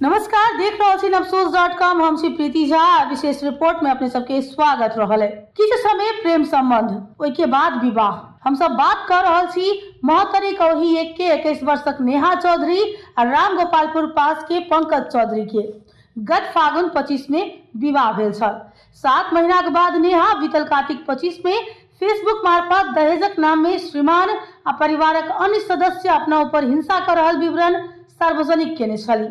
नमस्कार, देख रहे छी अफसोस.com। हम छी प्रीति झा। विशेष रिपोर्ट में अपने सबके स्वागत रहल है। किछ समय प्रेम संबंध, ओइ के बाद विवाह। हम सब बात कर रहल छी महतरी कौही एक के 21 वर्षक नेहा चौधरी और राम गोपालपुर पास के पंकज चौधरी के गत फागुन 25 में विवाह भेल छल। 7 महीना के बाद नेहा बीतल कार्तिक 25 में फेसबुक मार्फत दहेजक नाम में श्रीमान आ परिवारक अन्य सदस्य अपना ऊपर हिंसा कर रहल विवरण सार्वजनिक केने छली।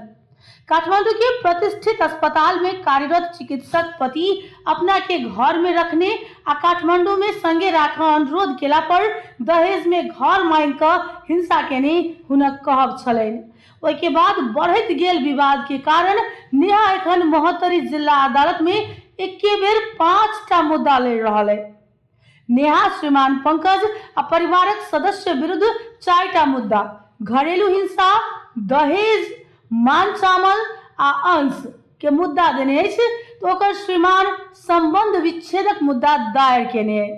काठमांडू के प्रतिष्ठित अस्पताल में कार्यरत चिकित्सक पति अपना के घर में रखने आ काठमांडू में संगे राख अनुरोध केला पर दहेज में घर मांग कर हिंसा केने हुनक कहब छलैन। ओइ के बाद बढ़त गेल विवाद के कारण नेहा एखन महतरी जिला अदालत में एके बेर 5टा मुद्दा लड़ रहल है। नेहा श्रीमान पंकज आ परिवारक सदस्य विरुद्ध 4टा मुद्दा, घरेलू हिंसा, दहेज, मान चावल आ अंश के मुद्दा देने तो ओकर श्रीमान संबंध विच्छेदक मुद्दा दायर केने है।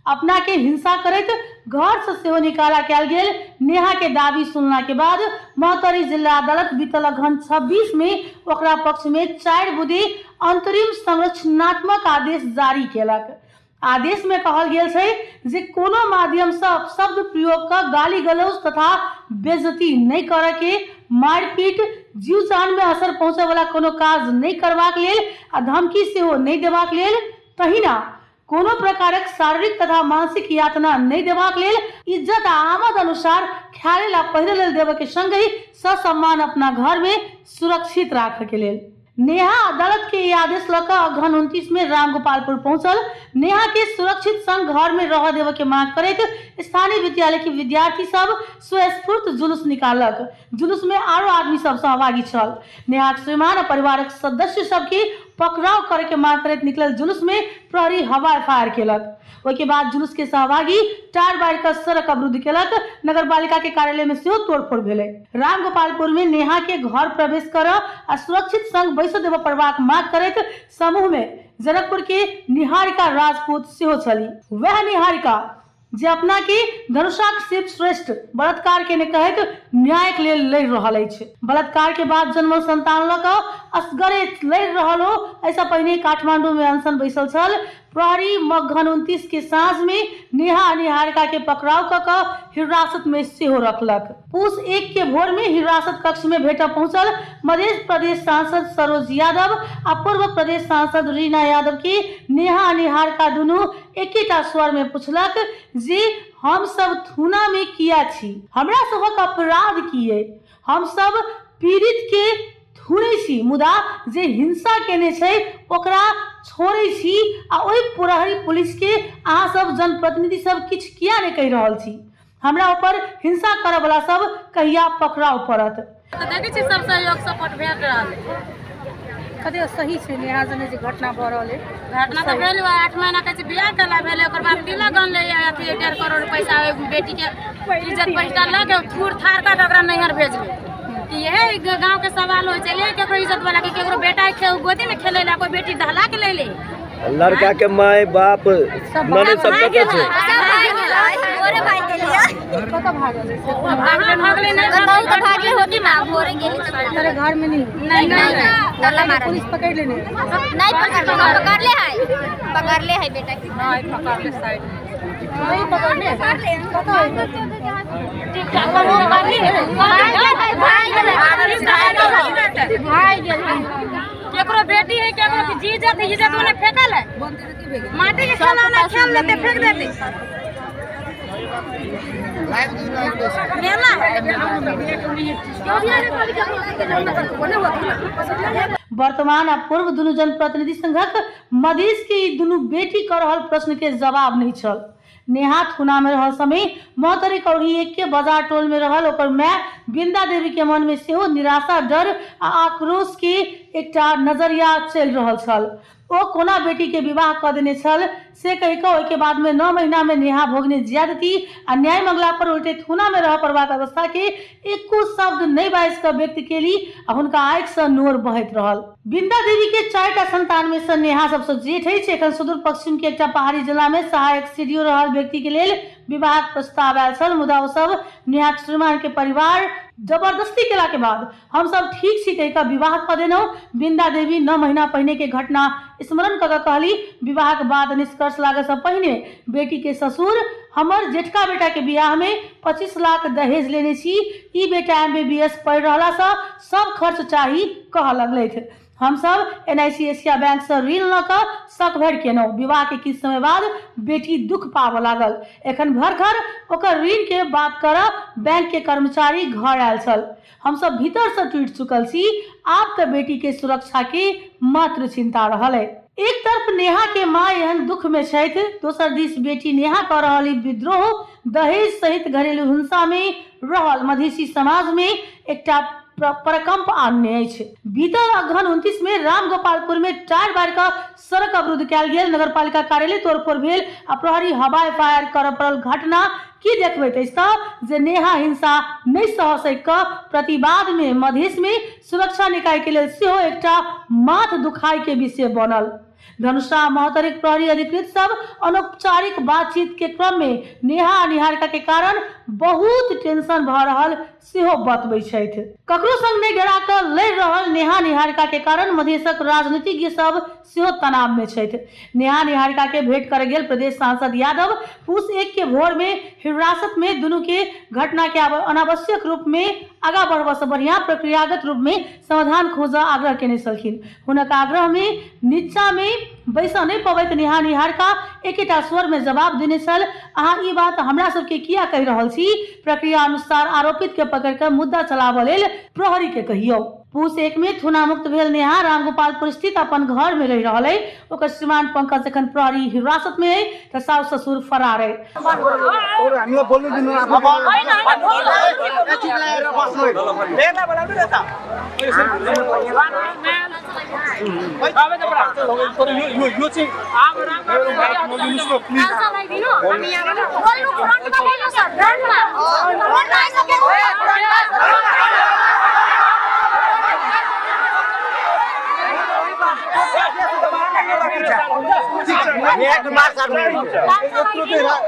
अपना के हिंसा करैत घर से सेहो निकाला कैल गेल नेहा के दावी सुनला के बाद महतरी जिला अदालत बीतल अगहन 26 में ओकरा पक्ष में 4 बुधी अंतरिम संरक्षणात्मक आदेश जारी केलक। आदेश में कहल गेल छै जे कोनो माध्यम से अपशब्द प्रयोग कर गाली गलौज तथा बेइज्जती नहीं करे के, मारपीट, जीव जान में असर पहुंचे वाला कोनो काज नहीं करबाक लेल आ धमकी सेहो नहीं देबाक लेल, तहिना कोनो प्रकारक शारीरिक तथा मानसिक यातना नहीं देबाक लेल, इज्जत आ आमद अनुसार खाय ला पहिरे लेल देबे के संग ही ससम्मान अपना घर में सुरक्षित राखे के लेल। नेहा अदालत के आदेश लकर अगहन 29 में राम गोपालपुर पहुंचल। नेहा के सुरक्षित संग घर में रह देवे के मांग करैत स्थानीय विद्यालय के विद्यार्थी सब स्वस्फूर्त जुलूस निकालक। जुलूस में आरो आदमी सब सहभागी छल। नेहा श्रीमान और परिवारक सदस्य सब की पकड़ाव करे के मांग करैत निकलल जुलूस में प्रहरी हवाई फायर केलक। ओइ के बाद जुलूस के सहभागी टार बार कर सड़क अवरुद्ध केलक। नगर पालिका के कार्यालय में सेहो तोड़फोड़ भेलै। राम गोपालपुर में नेहा के घर प्रवेश कर आ सुरक्षित संग बैसो देव पड़बाक मांग करैत समूह में जनकपुर के निहारिका राजपूत सेहो छली। वह निहारिका जे अपना के धनुषाक शिव श्रेष्ठ बलात्कार के ने कहैत न्याय के लेल लड़ रहल अछि। बलात्कार के बाद जन्मल संतान लऽ कऽ असगरे लड़ रहल हो, ऐसा पहिने काठमांडू में अनशन बैसल छल। प्रहरी मगहन 29 के साँझ में नेहा निहारिका के पकड़ाव कऽ हिरासत में सेहो रखलक। पूस 1 के भोर में हिरासत कक्ष में भेटब पहुंचल मध्य प्रदेश सांसद सरोज यादव आ पूर्व प्रदेश सांसद रीना यादव के नेहा निहारिका दुनू एकेटा स्वर में पूछलक जे हम सब थुना में किया छी, हमरा सबक अपराध किए, हम सब पीड़ित के थुनै छी, मुदा जे हिंसा केने छै ओकरा छोड़ै छी आ ओइ प्रहरी पुलिस के अहाँ सब जनप्रतिनिधि सब किछ किया नहीं कहि रहल छी। हमरा ऊपर हिंसा करे वाला सब कहिया पकड़ाव पड़त। तो देखे छी सब सहयोग सपोर्ट भेट रहल है। कते सही छै नेहा जने जे घटना भ रहल है। घटना तो भेल 8 महीना के बियाह केला भेल, ओकर बाद तिलक गन ले अथी 1.5 करोड़ पैसा बेटी के इज्जत पैसा ल के थूर थार का ओकरा नैहर भेजले। कि यही गांव के सवाल हो चले केकरो इज्जत वाला के केकरो बेटा के गोदी में खेले ला, कोई बेटी दहला के ले ले, लड़का के माय बाप नने सब कते छै। ओरे भाई के लिए कत भागले नहीं तो भागले होती ना भोरे गेली तेरे घर में नहीं डल्ला मारा पुलिस पकड़ लेने नहीं पकड़ ले है बेटा की नहीं पकड़ ले साइड नहीं पकड़ने पता है भाई केकरो बेटी है केकरो की जी इज्जत वाला फेंकल है, माटी के खिलौना खेल लेते फेंक देते। वर्तमान आ पूर्व दुनू जनप्रतिनिधि संघक मधेश के दुनू बेटी कर रहल प्रश्न के जवाब नहीं छल। नेहा थुना में रहल समय महतरी कौड़ी एक के बाजार टोल में रहल ओकर माय बिंदा देवी के मन में सेहो निराशा, डर आ आक्रोश के एकटा नजरिया चल रहल छल। ओ कोना बेटी के विवाह कर देने छल से कहि कऽ ओइ के बाद में 9 महीना में नेहा भोगने ज्यादती आ न्याय मंगला पर उल्टे थुना में रह पड़बाक अवस्था के एको शब्द नहीं बाइज कर व्यक्त केली आ हुनका आँखि से नोर बहैत रहल। बिंदा देवी के 4टा संतान में से नेहा सबसे जेठ है। एखन सुदूर पश्चिम के एकटा पहाड़ी जिला में सहायक सीडीओ रहल व्यक्ति के लेल विवाह प्रस्ताव आयल छल, मुदा ओ सब नेहा श्रीमान के परिवार जबरदस्ती केला के बाद हम सब ठीक छी कह विवाह कर देनौ। बिंदा देवी 9 महीना पहले के घटना स्मरण कर कहली, विवाह के बाद निष्कर्ष लागे से पहले बेटी के ससुर हमर जेठका बेटा के बियाह में 25 लाख दहेज लेने छी, ई बेटा MBBS पढ़ रहा सा, सब खर्च चाही कह लगले। हम सब NIC एशिया बैंक से ऋण लऽ शक भर केनौ। विवाह के किछ समय बाद बेटी दुख पाव लागल। एखन भर घर ओकर ऋण के बात कर बैंक के कर्मचारी घर आयल छल। हम सब भीतर से टूट चुकल छी, आप तो बेटी के सुरक्षा के मात्र चिंता रहल है। एक तरफ नेहा के माँ एहन दुख में छथि, दोसर दिस बेटी नेहा कर रहल विद्रोह दहेज सहित घरेलू हिंसा में रहल मधेसी समाज में एकटा प्रकंप आनने अछि। बीतल अगहन 29 में रामगोपालपुर में टायर बार का सड़क अवरुद्ध कयल गेल, नगर पालिका कार्यालय तोड़फोड़ भेल आ प्रहरी हवाई फायर कर पड़ल। घटना की देखबैत अछि जे नेहा हिंसा नहीं सह सक प्रतिवाद में मधेश में सुरक्षा निकाय के लेल सेहो एकटा माथ दुखाई के विषय बनल। धनुषा महतरिक प्रहरी अधिकृत सब अनौपचारिक बातचीत के क्रम में नेहा निहारिका के कारण बहुत टेंशन भ रहल सेहो बतबै छथि। ककरो संग नहीं डरा कर लड़ रहल नेहा निहारिका के कारण मधेशक राजनीतिज्ञ सब सेहो तनाव में छथि। नेहा निहारिका के भेंट कर गेल प्रदेश सांसद यादव पूस 1 के भोर में हिरासत में दुनू के घटना के अनावश्यक रूप में आगा बढ़वा से बढ़िया प्रक्रियागत रूप में समाधान खोज आग्रह केने छलखिन। हुनक आग्रह में नीचा में बैसा नहीं पबैत नेहा निहारिका एकेटा स्वर में जवाब देने छल, अहाँ ई बात हमरा सबके किया कहि रहल छी? प्रक्रिया अनुसार आरोपित के पकड़ कर मुद्दा चलाबऽ लेल प्रहरी के कहियो। पूस 1 में थुना मुक्त भेल नेहा रामगोपालपुर स्थित अपन घर में रह रहल है। ओकर श्रीमान पंकज एखन प्रहरी हिरासत में है तो सास ससुर फरार है।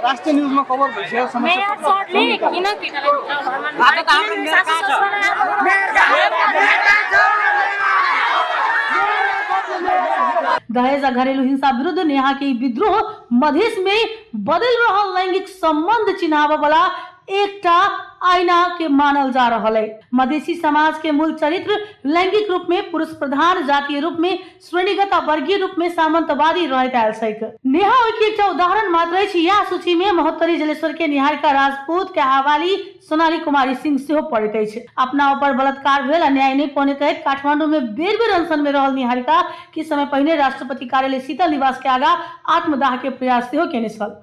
राष्ट्रीय न्यूज में खबर दहेज घरेलू हिंसा विरुद्ध नेहा के विद्रोह मधेश में बदल रहल लैंगिक संबंध चिन्हावे वाला एकटा आईना के मानल जा रहा है। मधेसी समाज के मूल चरित्र लैंगिक रूप में पुरुष प्रधान, जातीय रूप में श्रेणीगत आ वर्गीय रूप में सामंतवादी रहैत आयल छैक। नेहा के एकटा उदाहरण मात्र अछि। यह सूची में महोत्तरी जलेश्वर के निहारिका राजपूत के हवाली सोनाली कुमारी सिंह सेहो पड़ैत अछि। अपना ऊपर बलात्कार भेल, अन्याय नहीं पौने कहैत काठमांडू में बेर बेर अनशन में रहल निहारिका किछ समय पहिने राष्ट्रपति कार्यालय शीतल निवास के आगा आत्मदाह के प्रयास सेहो केने छल।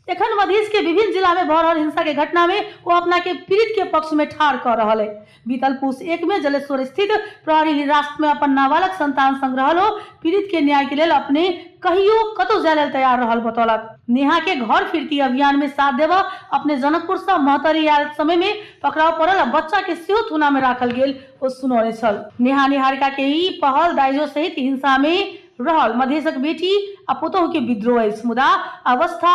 एखन मधेश के विभिन्न जिला में भऽ रहल हिंसा के घटना में वो अपना के पीड़ित के पक्ष में ठाड़ कर रहल है। बीतल पूस 1 में जलेश्वर स्थित प्रहरी हिरासत में अपन नाबालग संतान संग रहलो पीड़ित के न्याय के लेल अपने कहियो कतो जाय लेल तैयार रहल बतौलक। नेहा के घर फिरती अभियान में साथ देव अपने जनकपुर से महतरी आयल समय में पकड़ाव पड़ल बच्चा के सेहो थुना में राखल गेल ओ सुनौने छल। नेहा निहारिका के ई पहल दाइजो सहित हिंसा में रहल मधेशक बेटी आ पुतोह के विद्रोह अछि, मुदा अवस्था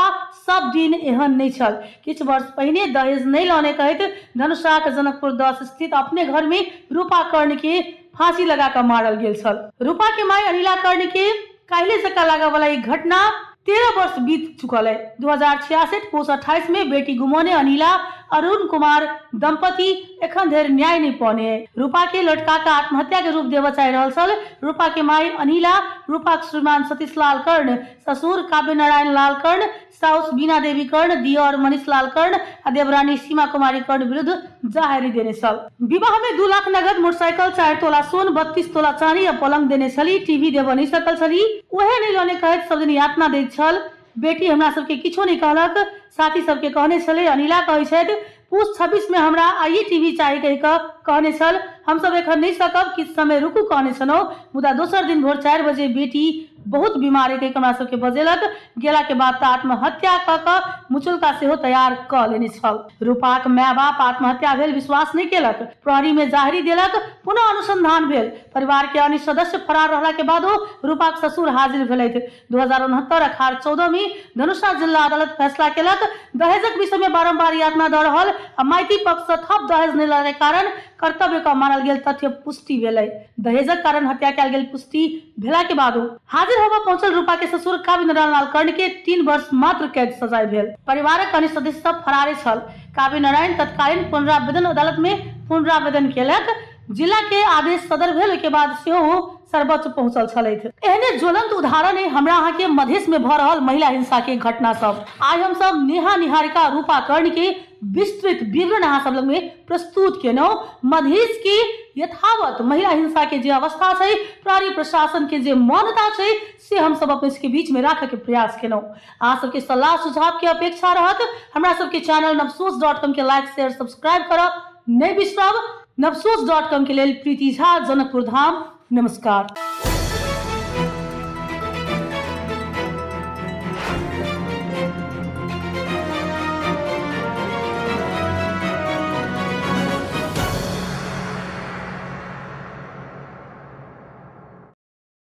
सब दिन एहन नहीं छल। किछ वर्ष पहिने दहेज नहीं लौने कहैत धनुषाक जनकपुर 10 स्थित अपने घर में रूपा कर्ण के फांसी लगा कर मारल गेल छल। रूपा के माई अनिला कर्ण के काहिले सका लगा वाला एक घटना 13 वर्ष बीत चुकल है। 2066 पूस 28 में बेटी गुमौने अनिला अरुण कुमार दंपति एखन धरि न्याय नहीं पौने है। रूपा के लड़का का आत्महत्या के रूप देव चाह रहल छल। रूपा के माई अनिला, रूपा के श्रीमान सतीश लाल कर्ण, ससुर काव्य नारायण लाल कर्ण, साउस बीना देवी कर्ण, दियर मनीष लाल कर्ण आ देवरानी सीमा कुमारी कर्ण विरुद्ध जाहेरी देने छल। विवाह में 2 लाख नगद, मोटरसाइकिल, 4 तोला सोन, 32 तोला चांदी आ पलंग देने छली। टीवी देव नहीं सकल छली, उहे नहीं लौने कहैत सब दिन यातना दैत छल। बेटी हमरा सबके किछो नहीं कहलक, साथी सबके कहने छले। अनिला कहै छथि पूस 26 में हमरा आइए टीवी चाही कहि कहने छल। हम सब एखन नहीं सकब, किछ समय रुकू कहने छनौ। मुदा दोसर दिन भोर 4 बजे बेटी बहुत बीमार है हमरा सबके बजेलक। गेला के बाद तऽ आत्महत्या कऽ कऽ मुचुलका सेहो तैयार कऽ लेने छल। रूपाक माय बाप आत्महत्या भेल विश्वास नहीं केलक, प्रहरी में जाहिरी देलक, पुनः अनुसंधान भेल। परिवार के अन्य सदस्य फरार रहला के बादो रूपाक ससुर हाजिर भेलथि। 2069 अखाड़ 14 में धनुषा जिला अदालत फैसला केलक। दहेजक विषय में बारंबार यातना दऽ रहल आ माइती पक्ष सँ थप दहेज नहि लगे कारण कर्तव्य का मानल गेल तथ्य पुष्टि भेलै। दहेजक कारण हत्या कयल गेल पुष्टि भेला के बादो हाजिर होबऽ पहुंचल रूपा के ससुर काव्य नारायण लाल कर्ण के 3 वर्ष मात्र कैद सजाए भेल। परिवारक अन्य सदस्य सब फरारे छल। काव्य नारायण तत्कालीन पुनरावेदन अदालत में पुनरावेदन केलक। जिला के आदेश सदर भेल के बाद सेहो सर्वोच्च पहुंचल छलथि। एहने ज्वलंत उदाहरण है हमरा अहाँ के मधेश में भऽ रहल महिला हिंसा के घटना सब। आज हम सब नेहा निहारिका रूपा कर्ण के विस्तृत विवरण अहाँ सब लग में प्रस्तुत केनौ। मधेश के यथावत महिला हिंसा के जे अवस्था छै, प्रहरी प्रशासन के जे मौनता छै, से हम सब अपने के बीच में राखे के प्रयास केनौ। अहाँ सबके सलाह सुझाव के अपेक्षा रहत। हमरा सबके चैनल navsos.com के लाइक शेयर सब्सक्राइब करब नहीं बिसरब। navsos.com के लेल प्रीति झा, जनकपुर धाम। नमस्कार।